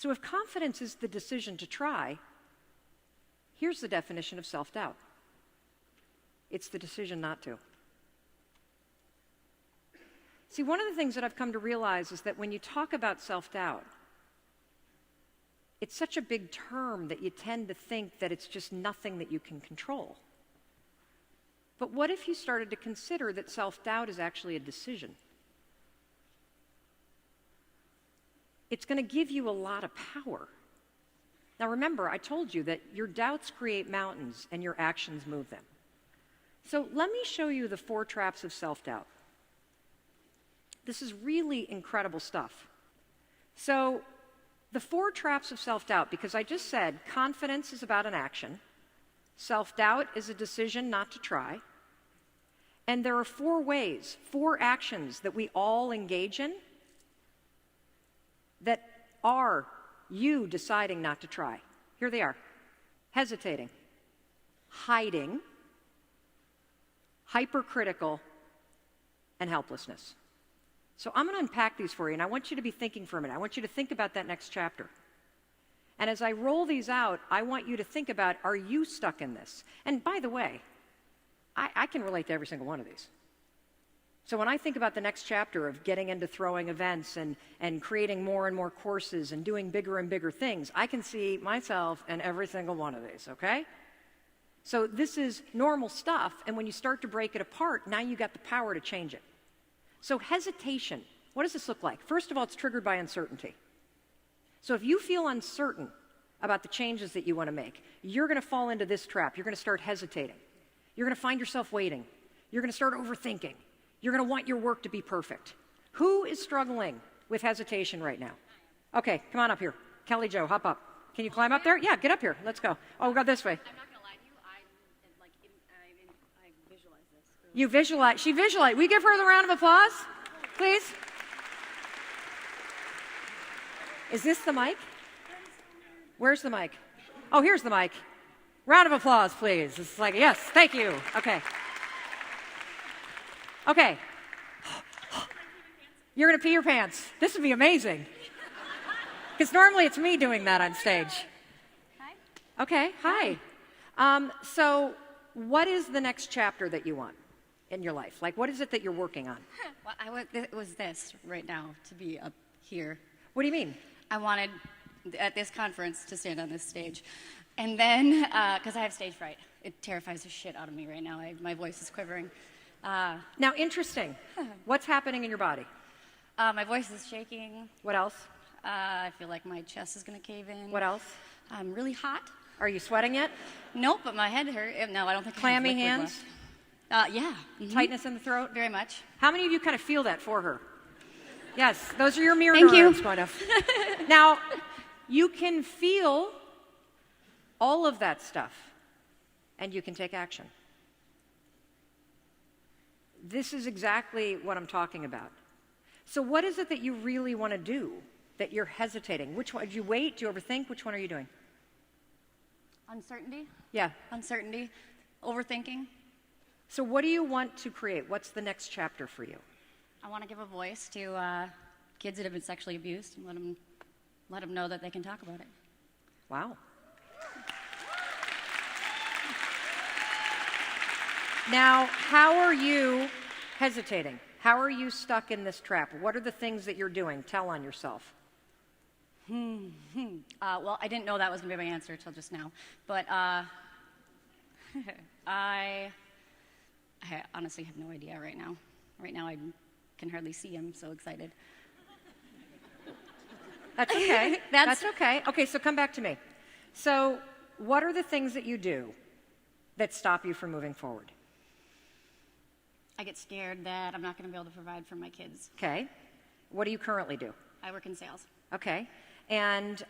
So if confidence is the decision to try, here's the definition of self-doubt. It's the decision not to. See, one of the things that I've come to realize is that when you talk about self-doubt, it's such a big term that you tend to think that it's just nothing that you can control. But what if you started to consider that self-doubt is actually a decision? It's going to give you a lot of power. Now remember, I told you that your doubts create mountains and your actions move them. So let me show you the 4 traps of self-doubt. This is really incredible stuff. So the 4 traps of self-doubt, because I just said confidence is about an action, self-doubt is a decision not to try, and there are 4 ways, 4 actions that we all engage in that are you deciding not to try. Here they are: hesitating, hiding, hypercritical, and helplessness. So I'm going to unpack these for you, and I want you to be thinking for a minute. I want you to think about that next chapter. And as I roll these out, I want you to think about, are you stuck in this? And by the way, I can relate to every single one of these. So when I think about the next chapter of getting into throwing events and creating more and more courses and doing bigger and bigger things, I can see myself in every single one of these, okay? So this is normal stuff, and when you start to break it apart, now you got the power to change it. So hesitation, what does this look like? First of all, it's triggered by uncertainty. So if you feel uncertain about the changes that you want to make, you're going to fall into this trap. You're going to start hesitating. You're going to find yourself waiting. You're going to start overthinking. You're going to want your work to be perfect. Who is struggling with hesitation right now? Okay, come on up here. Kelly Jo, hop up. Can you climb up there? Yeah, get up here. Let's go. Oh, we'll go this way. I'm not going to lie to you. I visualize this. You visualize. She visualized. We give her the round of applause, please. Is this the mic? Where's the mic? Oh, here's the mic. Round of applause, please. It's like, yes, thank you. Okay. Okay. You're going to pee your pants. This would be amazing. Because normally it's me doing that on stage. Hi. Okay, hi. So what is the next chapter that you want in your life? Like, what is it that you're working on? Well, it was this right now, to be up here. What do you mean? I wanted, at this conference, to stand on this stage. And then, because I have stage fright. It terrifies the shit out of me right now. My voice is quivering. Now, interesting. What's happening in your body? My voice is shaking. What else? I feel like my chest is going to cave in. What else? I'm really hot. Are you sweating yet? Nope, but my head hurt. No, I don't think Clammy I have liquid hands? left. Yeah. Mm-hmm. Tightness in the throat? Very much. How many of you kind of feel that for her? Yes, those are your mirror Thank neurons, you. kind of. Now, you can feel all of that stuff, and you can take action. This is exactly what I'm talking about. So what is it that you really want to do that you're hesitating? Which one? Do you wait? Do you overthink? Which one are you doing? Uncertainty. Yeah. Uncertainty. Overthinking. So what do you want to create? What's the next chapter for you? I want to give a voice to kids that have been sexually abused and let them know that they can talk about it. Wow. Now, how are you hesitating? How are you stuck in this trap? What are the things that you're doing? Tell on yourself. Well, I didn't know that was going to be my answer until just now. But I honestly have no idea right now. Right now, I can hardly see. I'm so excited. That's okay. That's okay. Okay, so come back to me. So what are the things that you do that stop you from moving forward? I get scared that I'm not going to be able to provide for my kids. Okay. What do you currently do? I work in sales. Okay. And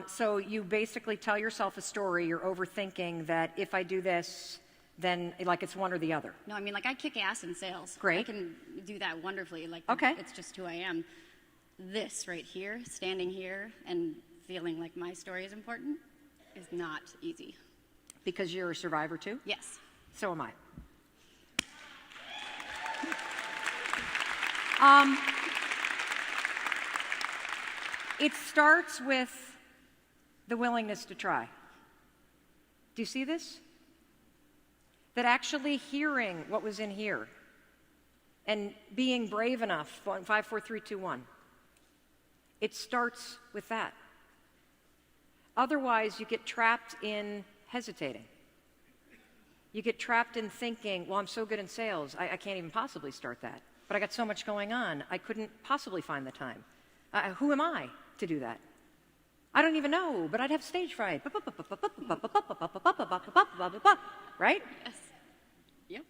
so you basically tell yourself a story, you're overthinking that if I do this, then like it's one or the other. No, I mean, like, I kick ass in sales. Great. I can do that wonderfully. Like, okay. It's just who I am. This right here, standing here and feeling like my story is important, is not easy. Because you're a survivor too? Yes. So am I. It starts with the willingness to try. Do you see this? That actually hearing what was in here and being brave enough, 5, 4, 3, 2, 1, it starts with that. Otherwise, you get trapped in hesitating. You get trapped in thinking, well, I'm so good in sales, I can't even possibly start that. But I got so much going on, I couldn't possibly find the time. Who am I to do that? I don't even know, but I'd have stage fright. Right? Yes. Yep.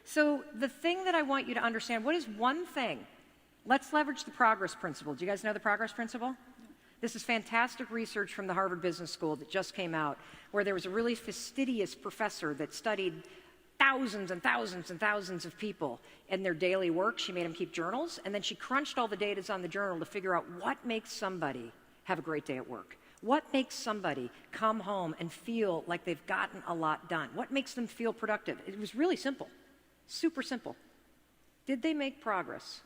So the thing that I want you to understand, what is one thing? Let's leverage the progress principle. Do you guys know the progress principle? This is fantastic research from the Harvard Business School that just came out, where there was a really fastidious professor that studied thousands and thousands and thousands of people in their daily work. She made them keep journals, and then she crunched all the data on the journal to figure out what makes somebody have a great day at work. What makes somebody come home and feel like they've gotten a lot done? What makes them feel productive? It was really simple, super simple. Did they make progress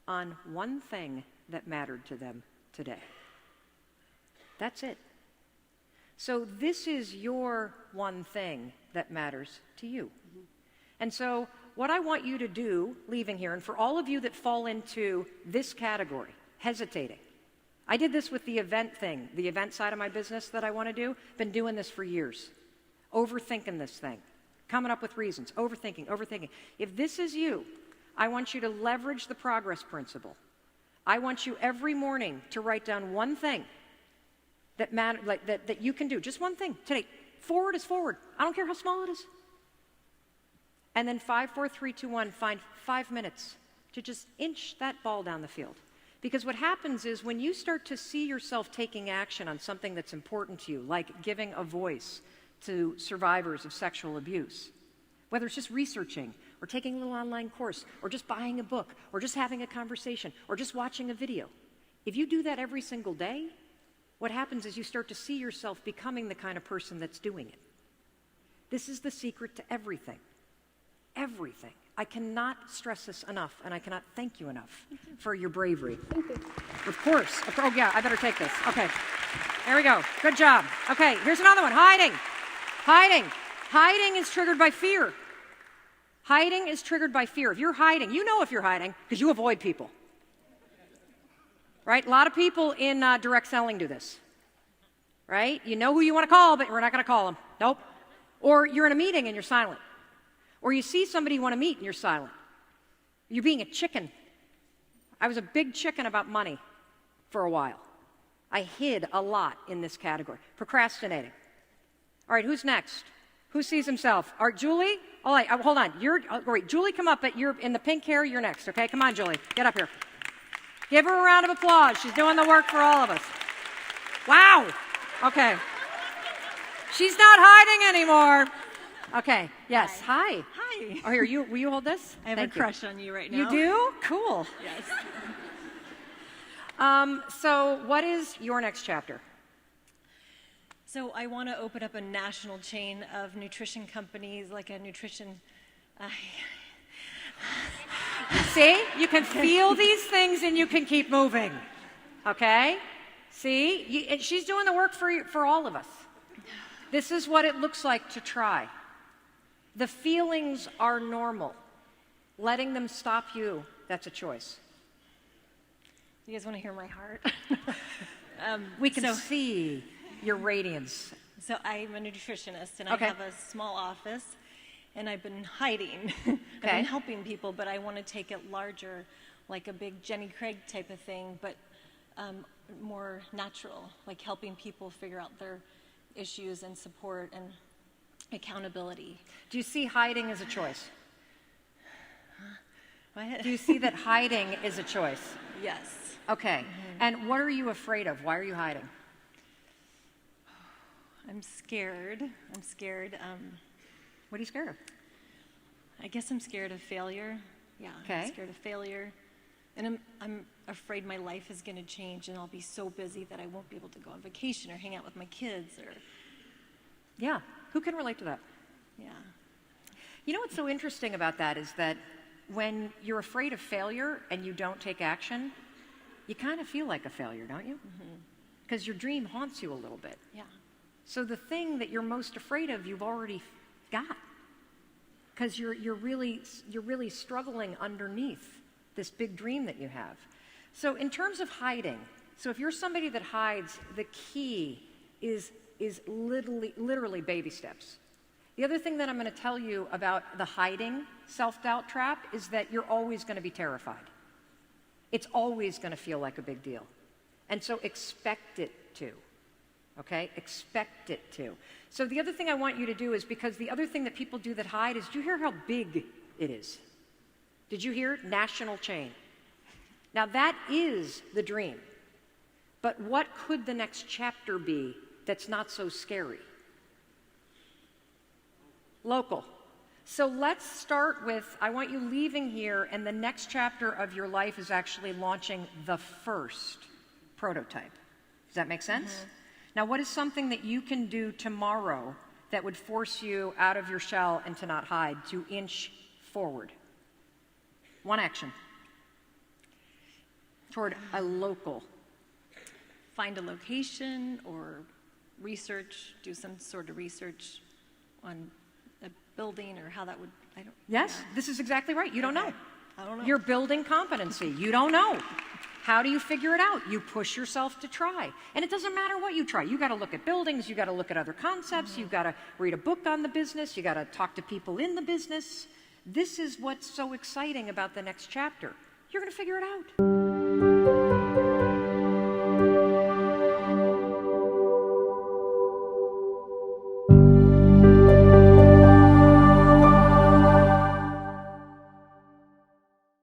on one thing that mattered to them today? That's it. So this is your one thing that matters to you. And so what I want you to do, leaving here, and for all of you that fall into this category, hesitating. I did this with the event thing, the event side of my business that I want to do. Been doing this for years. Overthinking this thing. Coming up with reasons. Overthinking. If this is you, I want you to leverage the progress principle. I want you every morning to write down one thing that that you can do. Just one thing today. Forward is forward. I don't care how small it is. And then 5, 4, 3, 2, 1, find 5 minutes to just inch that ball down the field. Because what happens is when you start to see yourself taking action on something that's important to you, like giving a voice to survivors of sexual abuse, whether it's just researching or taking a little online course or just buying a book or just having a conversation or just watching a video, if you do that every single day, what happens is you start to see yourself becoming the kind of person that's doing it. This is the secret to everything. Everything. I cannot stress this enough, and I cannot thank you enough for your bravery. Thank you. Of course. Oh, yeah, I better take this. Okay. There we go. Good job. Okay, here's another one. Hiding. Hiding is triggered by fear. Hiding is triggered by fear. If you're hiding, you know if you're hiding because you avoid people. Right? A lot of people in direct selling do this. Right? You know who you want to call, but we're not going to call them. Nope. Or you're in a meeting and you're silent. Or you see somebody you want to meet and you're silent. You're being a chicken. I was a big chicken about money for a while. I hid a lot in this category. Procrastinating. All right, who's next? Who sees himself? All right, Julie? All right, hold on. Great. Julie, come up. You're in the pink hair. You're next, okay? Come on, Julie. Get up here. Give her a round of applause. She's doing the work for all of us. Wow. Okay. She's not hiding anymore. Okay. Yes. Hi. Hi. Oh, here. Will you hold this? I have Thank a crush on you right now. You do? Cool. Yes. So what is your next chapter? So I want to open up a national chain of nutrition companies, like a nutrition. See? You can feel these things and you can keep moving. Okay? See? And she's doing the work for all of us. This is what it looks like to try. The feelings are normal. Letting them stop you, that's a choice. You guys want to hear my heart? We can see your radiance. So I'm a nutritionist, and Okay. I have a small office, and I've been hiding. I've Okay. been helping people, but I want to take it larger, like a big Jenny Craig type of thing, but more natural, like helping people figure out their issues and support and accountability. Do you see hiding as a choice? What? Do you see that hiding is a choice? Yes. Okay. And what are you afraid of? Why are you hiding? I'm scared. What are you scared of? I guess I'm scared of failure. Yeah, Okay. I'm scared of failure. And I'm afraid my life is going to change and I'll be so busy that I won't be able to go on vacation or hang out with my kids or, Yeah. Who can relate to that? yeah. You know what's so interesting about that is that when you're afraid of failure and you don't take action, you kind of feel like a failure, don't you? because your dream haunts you a little bit. Yeah. So the thing that you're most afraid of, you've already got, because you're really struggling underneath this big dream that you have. So in terms of hiding, so if you're somebody that hides, the key is literally baby steps. The other thing that I'm going to tell you about the hiding self-doubt trap is that you're always going to be terrified. It's always going to feel like a big deal. And so expect it to. Okay? Expect it to. So the other thing I want you to do is, because the other thing that people do that hide is, do you hear how big it is? Did you hear? National chain. Now that is the dream. But what could the next chapter be that's not so scary? Local. So let's start with, I want you leaving here, and the next chapter of your life is actually launching the first prototype. Does that make sense? Mm-hmm. Now, what is something that you can do tomorrow that would force you out of your shell and to not hide, to inch forward? One action toward a local. Find a location or do some sort of research on a building or how that would, Yes, this is exactly right. You don't know. I don't know. You're building competency. You don't know. How do you figure it out? You push yourself to try. And it doesn't matter what you try. You got to look at buildings. You got to look at other concepts. Mm-hmm. You've got to read a book on the business. You got to talk to people in the business. This is what's so exciting about the next chapter. You're going to figure it out.